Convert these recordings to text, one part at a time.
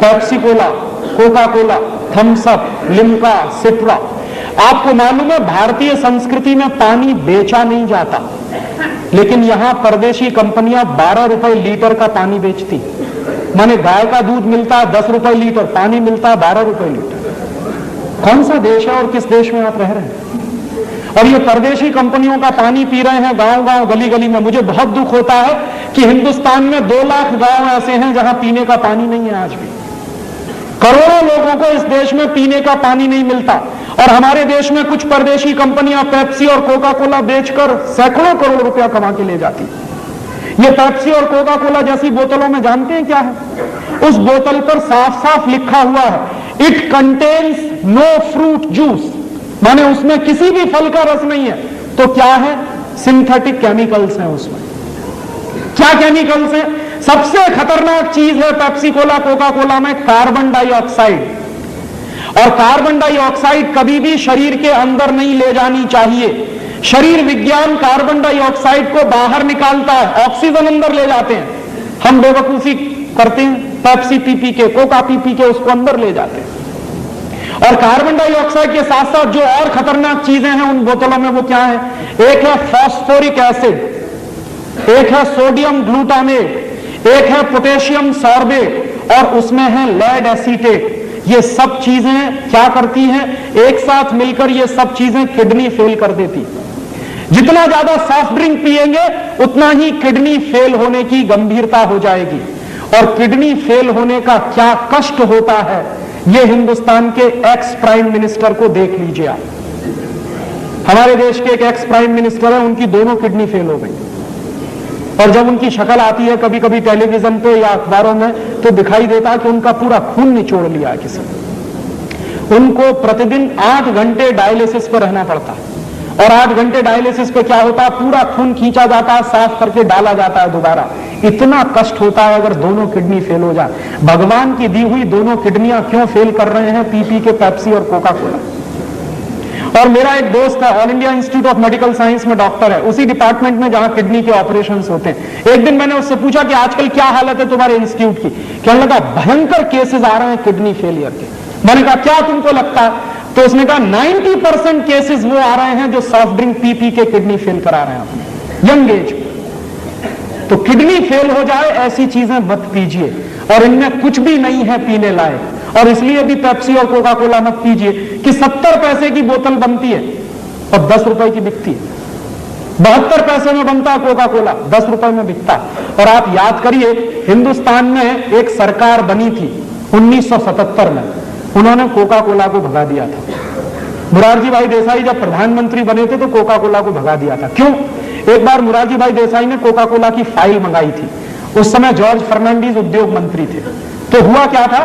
Pepsi cola, Coca Cola, Thums Up, Limca, Citra. आपको मालूम है भारतीय संस्कृति में पानी बेचा नहीं जाता, लेकिन यहां परदेशी कंपनियां 12 रुपए लीटर का पानी बेचती। माने गाय का दूध मिलता है 10 रुपए लीटर, पानी मिलता है 12 रुपए लीटर। कौन सा देश है और किस देश में आप रह रहे हैं? और ये परदेशी कंपनियों का पानी पी रहे हैं गांव गांव, गली गली में। मुझे बहुत दुख होता है कि हिंदुस्तान में 2 लाख गांव ऐसे हैं जहां पीने का पानी नहीं है। आज भी करोड़ों लोगों को इस देश में पीने का पानी नहीं मिलता, और हमारे देश में कुछ परदेशी कंपनियां पेप्सी और कोका कोला बेचकर सैकड़ों करोड़ रुपया कमा के ले जाती। ये पेप्सी और कोका कोला जैसी बोतलों में जानते हैं क्या है? उस बोतल पर साफ साफ लिखा हुआ है it contains no fruit juice, माने उसमें किसी भी फल का रस नहीं है। तो क्या है? सिंथेटिक केमिकल्स हैं उसमें। क्या केमिकल्स हैं? सबसे खतरनाक चीज है पेप्सी कोला कोका कोला में कार्बन डाइऑक्साइड। और कार्बन डाइऑक्साइड कभी भी शरीर के अंदर नहीं ले जानी चाहिए। शरीर विज्ञान कार्बन डाइऑक्साइड को बाहर निकालता है, ऑक्सीजन अंदर ले जाते हैं। हम बेवकूफी करते हैं, पेप्सी पी के, कोका पी के उसको अंदर ले जाते हैं। और कार्बन डाइऑक्साइड के साथ साथ जो और खतरनाक चीजें हैं उन बोतलों में, वो क्या है? एक है फॉस्फोरिक एसिड, एक है सोडियम ग्लूटामेट, एक है पोटेशियम सॉर्बेट, और उसमें है लेड एसीटेट। ये सब चीजें क्या करती हैं? एक साथ मिलकर ये सब चीजें किडनी फेल कर देती। जितना ज्यादा सॉफ्ट ड्रिंक पिएंगे उतना ही किडनी फेल होने की गंभीरता हो जाएगी। और किडनी फेल होने का क्या कष्ट होता है, ये हिंदुस्तान के एक्स प्राइम मिनिस्टर को देख लीजिए आप। हमारे देश के एक एक्स प्राइम मिनिस्टर है, उनकी दोनों किडनी फेल हो गई। और जब उनकी शक्ल आती है कभी कभी टेलीविजन पे या अखबारों में, तो दिखाई देता है कि उनका पूरा खून निचोड़ लिया है किसी ने। उनको प्रतिदिन 8 घंटे डायलिसिस पर रहना पड़ता है। और 8 घंटे डायलिसिस पे क्या होता है? पूरा खून खींचा जाता है, साफ करके डाला जाता है दोबारा। इतना कष्ट होता है अगर दोनों किडनी फेल हो जाए। भगवान की दी हुई दोनों किडनियां क्यों फेल कर रहे हैं? पी के पेप्सी और कोका कोला। और मेरा एक दोस्त है, all India institute of medical science में डॉक्टर है, उसी डिपार्टमेंट में जहां किडनी के ऑपरेशंस होते हैं। एक दिन मैंने उससे पूछा कि आजकल क्या हालत है तुम्हारे इंस्टीट्यूट की? कहने लगा भयंकर केसेस आ रहे हैं किडनी फेलियर के। मैंने कहा क्या तुमको लगता है? तो उसने कहा 90% केसेस वो आ रहे हैं जो सॉफ्ट ड्रिंक पी के किडनी फेल करा रहे हैं अपने यंग एज में। तो किडनी फेल हो जाए ऐसी चीजें मत पीजिए, और इनमें कुछ भी नहीं है पीने लायक। और इसलिए भी पेप्सी और कोका कोला मत पीजिए कि 70 पैसे की बोतल बनती है और 10 रुपए की बिकती है। 72 पैसे में बनता है कोका कोला, 10 रुपए में बिकता है। और आप याद करिए, हिंदुस्तान में एक सरकार बनी थी 1977 में, उन्होंने कोका कोला को भगा दिया था। मुरारजी भाई देसाई जब प्रधानमंत्री बने थे तो कोका कोला को भगा दिया था। क्यों? एक बार मुरारजी भाई देसाई ने कोका कोला की फाइल मंगाई थी। उस समय जॉर्ज फर्नांडीज उद्योग मंत्री थे। तो हुआ क्या था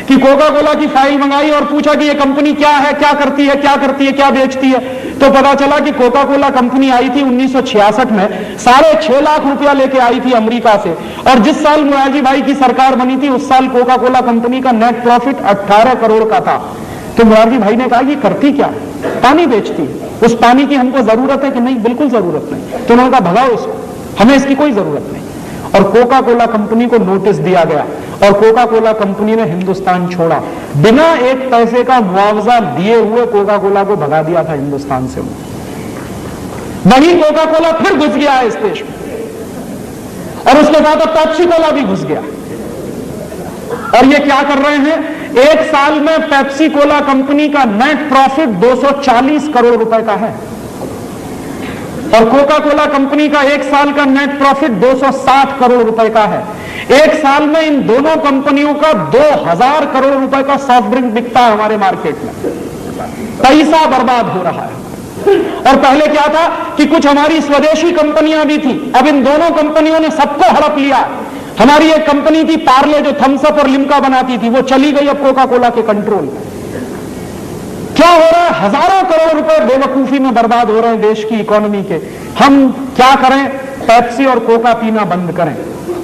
कि कोका कोला की फाइल मंगाई और पूछा कि ये कंपनी क्या है, क्या करती है, क्या करती है, क्या बेचती है। तो पता चला कि कोका कोला कंपनी आई थी 1966 में, 6.5 लाख रुपया लेके आई थी अमेरिका से। और जिस साल मुरारजी भाई की सरकार बनी थी उस साल कोका कोला कंपनी का नेट प्रॉफिट 18 करोड़ का था। तो मुरारजी भाई ने कहा ये करती क्या है? पानी बेचती है। उस पानी की हमको जरूरत है कि नहीं? बिल्कुल जरूरत नहीं। तो उन्होंने कहा भगाओ इसको, हमें इसकी कोई जरूरत नहीं। और कोका कोला कंपनी को नोटिस दिया गया और कोका कोला कंपनी ने हिंदुस्तान छोड़ा। बिना एक पैसे का मुआवजा दिए हुए कोका कोला को भगा दिया था हिंदुस्तान से। वही कोका कोला फिर घुस गया है इस देश में, और उसके बाद अब पेप्सी कोला भी घुस गया। और ये क्या कर रहे हैं? एक साल में पेप्सी कोला कंपनी का नेट प्रॉफिट 240 करोड़ रुपए का है, और कोका कोला कंपनी का एक साल का नेट प्रॉफिट 260 करोड़ रुपए का है। एक साल में इन दोनों कंपनियों का 2000 करोड़ रुपए का सॉफ्ट ड्रिंक बिकता है हमारे मार्केट में। पैसा बर्बाद हो रहा है। और पहले क्या था कि कुछ हमारी स्वदेशी कंपनियां भी थी, अब इन दोनों कंपनियों ने सबको हड़प लिया। हमारी एक कंपनी थी पार्ले जो थम्स अप और लिम्का बनाती थी, वो चली गई अब कोका कोला के कंट्रोल में। क्या हो रहा है? हजारों करोड़ रुपए बेवकूफी में बर्बाद हो रहे हैं देश की इकोनॉमी के। हम क्या करें? पेप्सी और कोका पीना बंद करें।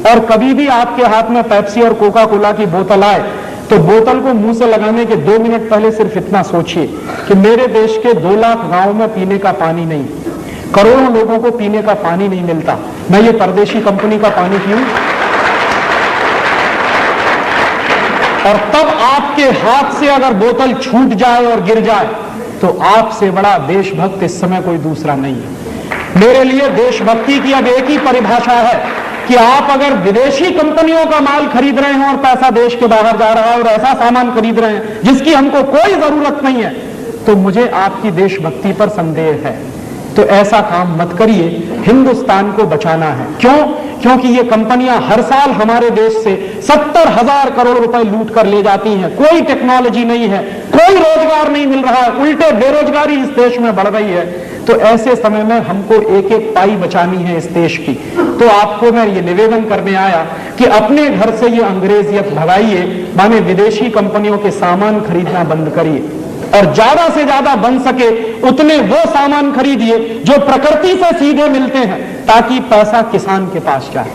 और कभी भी आपके हाथ में पेप्सी और कोका कोला की बोतल आए तो बोतल को मुंह से लगाने के 2 मिनट पहले सिर्फ इतना सोचिए कि मेरे देश के 2 लाख गांव में पीने का पानी नहीं, करोड़ों लोगों को पीने का पानी नहीं मिलता। मैं ये परदेशी कंपनी का पानी पीऊं? और तब आपके हाथ से अगर बोतल छूट जाए और गिर जाए तो आपसे बड़ा देशभक्त इस समय कोई दूसरा नहीं है। मेरे लिए देशभक्ति की अब एक ही परिभाषा है कि आप अगर विदेशी कंपनियों का माल खरीद रहे हैं और पैसा देश के बाहर जा रहा है और ऐसा सामान खरीद रहे हैं जिसकी हमको कोई जरूरत नहीं है, तो मुझे आपकी देशभक्ति पर संदेह है। तो ऐसा काम मत करिए, हिंदुस्तान को बचाना है। क्यों? क्योंकि ये कंपनियां हर साल हमारे देश से 70,000 करोड़ रुपए लूट कर ले जाती हैं। कोई टेक्नोलॉजी नहीं है, कोई रोजगार नहीं मिल रहा है, उल्टे बेरोजगारी इस देश में बढ़ रही है। तो ऐसे समय में हमको एक एक पाई बचानी है इस देश की। तो आपको मैं ये निवेदन करने आया कि अपने घर से ये अंग्रेजियत भगाइए, माने विदेशी कंपनियों के सामान खरीदना बंद करिए और ज्यादा से ज्यादा बन सके उतने वो सामान खरीदिए जो प्रकृति से सीधे मिलते हैं, ताकि पैसा किसान के पास जाए।